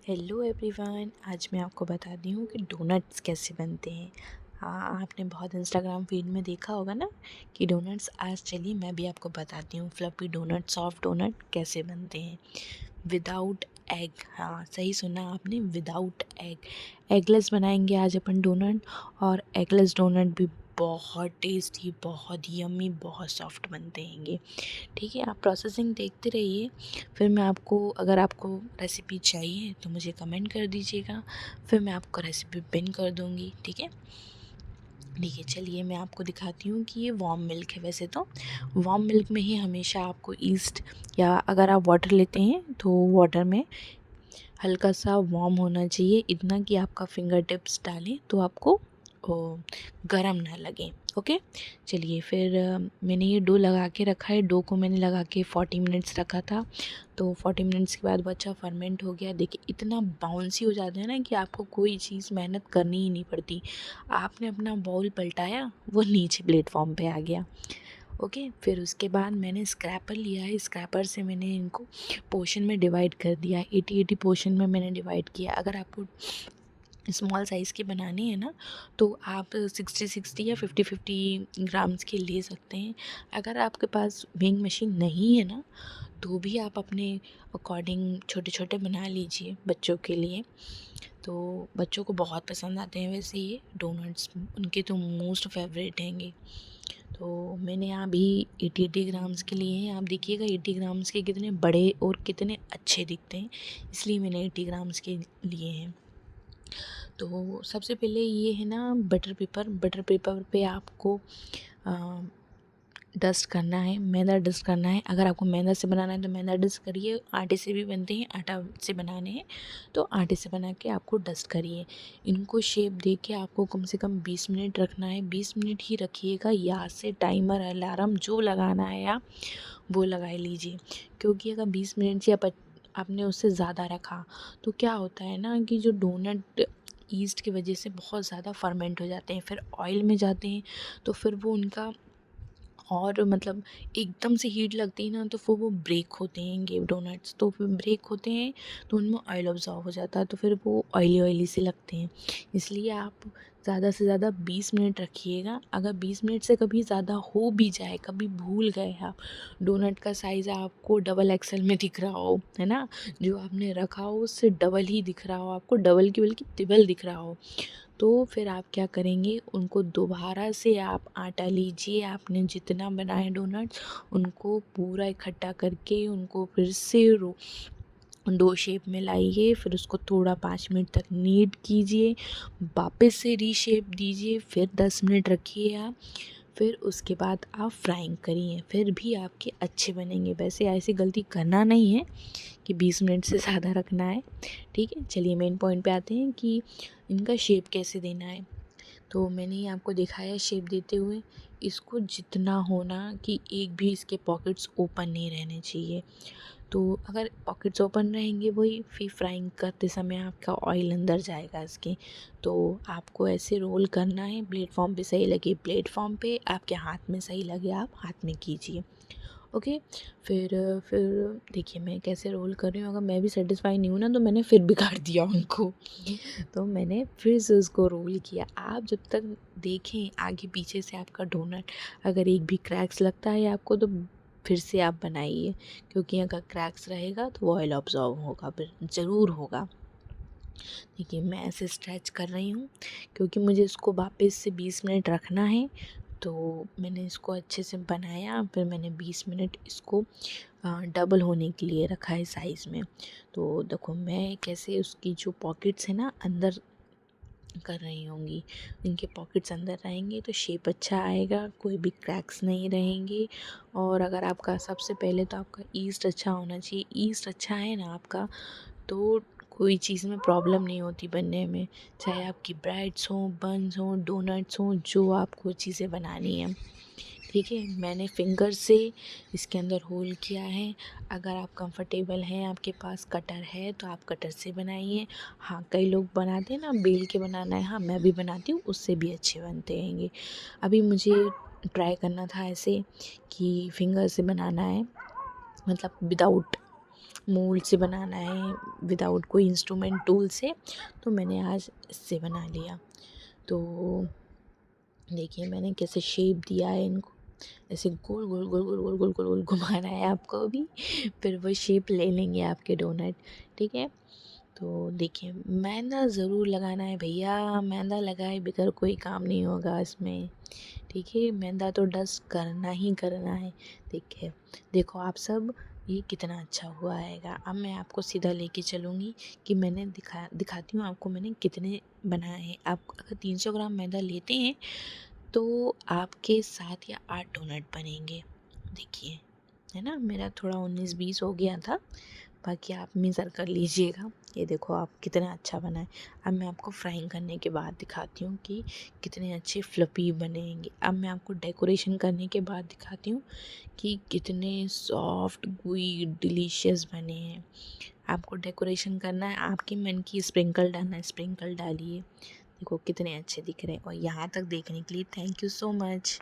Hello everyone, आज मैं आपको बताती हूँ कि डोनट्स कैसे बनते हैं। हाँ, आपने बहुत इंस्टाग्राम फीड में देखा होगा ना कि डोनट्स। आज चलिए मैं भी आपको बताती हूँ फ्लफी डोनट, सॉफ्ट डोनट कैसे बनते हैं विदाउट एग। हाँ, सही सुना आपने, विदाउट एग। एगलेस बनाएंगे आज अपन डोनट, और एगलेस डोनट भी बहुत टेस्टी, बहुत यम्मी, बहुत सॉफ्ट बनते हैंगे। ठीक है, आप प्रोसेसिंग देखते रहिए। फिर मैं आपको, अगर आपको रेसिपी चाहिए तो मुझे कमेंट कर दीजिएगा, फिर मैं आपको रेसिपी पिन कर दूँगी। ठीक है, ठीक है, चलिए मैं आपको दिखाती हूँ कि ये वार्म मिल्क है। वैसे तो वार्म मिल्क में ही हमेशा आपको ईस्ट, या अगर आप वाटर लेते हैं तो वाटर में हल्का सा वार्म होना चाहिए, इतना कि आपका फिंगर टिप्स डालें तो आपको गरम ना लगे। ओके, चलिए फिर मैंने ये डो लगा के रखा है। डो को मैंने लगा के 40 मिनट्स रखा था, तो 40 मिनट्स के बाद वो अच्छा फर्मेंट हो गया। देखिए इतना बाउंसी हो जाता है ना कि आपको कोई चीज़ मेहनत करनी ही नहीं पड़ती। आपने अपना बाउल पलटाया, वो नीचे प्लेटफॉर्म पे आ गया। ओके, फिर उसके बाद मैंने स्क्रैपर लिया है। स्क्रैपर से मैंने इनको पोर्शन में डिवाइड कर दिया, 80-80 पोर्शन में मैंने डिवाइड किया। अगर आपको स्मॉल साइज़ की बनानी है ना, तो आप 60-60 या 50-50 ग्राम्स की ले सकते हैं। अगर आपके पास वेइंग मशीन नहीं है ना, तो भी आप अपने अकॉर्डिंग छोटे छोटे बना लीजिए बच्चों के लिए। तो बच्चों को बहुत पसंद आते हैं वैसे ये डोनट्स, उनके तो मोस्ट फेवरेट हैंगे। तो मैंने यहाँ भी 80-80 ग्राम्स के लिए हैं। आप देखिएगा 80 ग्राम्स के कितने बड़े और कितने अच्छे दिखते हैं, इसलिए मैंने 80 ग्राम्स के लिए हैं। तो सबसे पहले ये है ना बटर पेपर। बटर पेपर पे आपको डस्ट करना है, मैदा डस्ट करना है। अगर आपको मैदा से बनाना है तो मैदा डस्ट करिए, आटे से भी बनते हैं। आटा से बनाने हैं तो आटे से बना के आपको डस्ट करिए। इनको शेप दे के आपको कम से कम 20 मिनट रखना है। 20 मिनट ही रखिएगा, या से टाइमर अलार्म जो लगाना है आप वो लगा लीजिए। क्योंकि अगर 20 मिनट से आपने उससे ज़्यादा रखा तो क्या होता है ना कि जो डोनट ईस्ट की वजह से बहुत ज़्यादा फर्मेंट हो जाते हैं, फिर ऑयल में जाते हैं, तो फिर वो उनका, और मतलब एकदम से हीट लगती है ना तो फिर वो ब्रेक होते हैं ये डोनट्स। तो फिर ब्रेक होते हैं तो उनमें ऑयल ऑब्जॉर्व हो जाता है, तो फिर वो ऑयली ऑयली से लगते हैं। इसलिए आप ज़्यादा से ज़्यादा 20 मिनट रखिएगा। अगर 20 मिनट से कभी ज़्यादा हो भी जाए, कभी भूल गए आप, डोनट का साइज़ आपको डबल एक्सल में दिख रहा हो, है ना, जो आपने रखा हो उससे डबल ही दिख रहा हो, आपको डबल की बल्कि ट्रिपल दिख रहा हो, तो फिर आप क्या करेंगे, उनको दोबारा से आप आटा लीजिए। आपने जितना बनाए डोनट्स उनको पूरा इकट्ठा करके उनको फिर से डो शेप में लाइए। फिर उसको थोड़ा 5 मिनट तक नीड कीजिए, वापस से रीशेप दीजिए, फिर 10 मिनट रखिए आप। फिर उसके बाद आप फ्राइंग करिए, फिर भी आपके अच्छे बनेंगे। वैसे ऐसी गलती करना नहीं है कि 20 मिनट से ज़्यादा रखना है। ठीक है, चलिए मेन पॉइंट पे आते हैं कि इनका शेप कैसे देना है। तो मैंने ये आपको दिखाया शेप देते हुए। इसको जितना होना कि एक भी इसके पॉकेट्स ओपन नहीं रहने चाहिए। तो अगर पॉकेट्स ओपन रहेंगे वही फिर फ्राइंग करते समय आपका ऑयल अंदर जाएगा इसके। तो आपको ऐसे रोल करना है, प्लेटफॉर्म पे सही लगे प्लेटफॉर्म पे, आपके हाथ में सही लगे आप हाथ में कीजिए। ओके, फिर देखिए मैं कैसे रोल कर रही हूँ। अगर मैं भी सेटिस्फाई नहीं हूँ ना तो मैंने फिर बिगाड़ दिया उनको। तो मैंने फिर से उसको रोल किया। आप जब तक देखें आगे पीछे से आपका डोनट अगर एक भी क्रैक्स लगता है आपको, तो फिर से आप बनाइए, क्योंकि अगर क्रैक्स रहेगा तो वो ऑयल ऑब्जॉर्व होगा, फिर ज़रूर होगा। देखिए मैं ऐसे स्ट्रेच कर रही हूँ क्योंकि मुझे इसको वापस से 20 मिनट रखना है। तो मैंने इसको अच्छे से बनाया, फिर मैंने 20 मिनट इसको डबल होने के लिए रखा है साइज़ में। तो देखो मैं कैसे उसकी जो पॉकेट्स है ना अंदर कर रही होंगी, इनके पॉकेट्स अंदर रहेंगे तो शेप अच्छा आएगा, कोई भी क्रैक्स नहीं रहेंगे। और अगर आपका सबसे पहले तो आपका ईस्ट अच्छा होना चाहिए। ईस्ट अच्छा है ना आपका तो कोई चीज़ में प्रॉब्लम नहीं होती बनने में, चाहे आपकी ब्रेड्स हों, बन्स हों, डोनट्स हों, जो आपको चीज़ें बनानी है। ठीक है, मैंने फिंगर से इसके अंदर होल किया है। अगर आप कंफर्टेबल हैं, आपके पास कटर है तो आप कटर से बनाइए। हाँ, कई लोग बनाते हैं ना बेल के बनाना है, हाँ मैं भी बनाती हूँ, उससे भी अच्छे बनते हैंगे। अभी मुझे ट्राई करना था ऐसे कि फिंगर से बनाना है, मतलब विदाउट मोल्ड से बनाना है विदाउट कोई इंस्ट्रूमेंट टूल से, तो मैंने आज इससे बना लिया। तो देखिए मैंने कैसे शेप दिया है इनको, ऐसे गोल गोल गोल गोल गोल गोल गोल गोल घुमाना है आपको भी, फिर वो शेप ले लेंगे आपके डोनट। ठीक है, तो देखिए मैदा ज़रूर लगाना है भैया, मैदा लगाए बगैर कोई काम नहीं होगा इसमें। ठीक है, मैदा तो डस्ट करना ही करना है। देखिए देखो आप सब, ये कितना अच्छा हुआ हैगा। अब मैं आपको सीधा लेके चलूँगी कि मैंने दिखाती हूँ आपको मैंने कितने बनाए हैं। आप अगर 300 ग्राम मैदा लेते हैं तो आपके 7 या 8 डोनट बनेंगे। देखिए है ना, मेरा थोड़ा 19-20 हो गया था, बाकी आप मेज़र कर लीजिएगा। ये देखो आप कितना अच्छा बना है। अब मैं आपको फ्राइंग करने के बाद दिखाती हूँ कि कितने अच्छे फ्लफ़ी बनेंगे। अब मैं आपको डेकोरेशन करने के बाद दिखाती हूँ कि कितने सॉफ्ट गुई डिलीशियस बने हैं। आपको डेकोरेशन करना है, आपके मन की स्प्रिंकल डालना है, स्प्रिंकल डालिए। देखो कितने अच्छे दिख रहे हैं। और यहाँ तक देखने के लिए थैंक यू सो मच।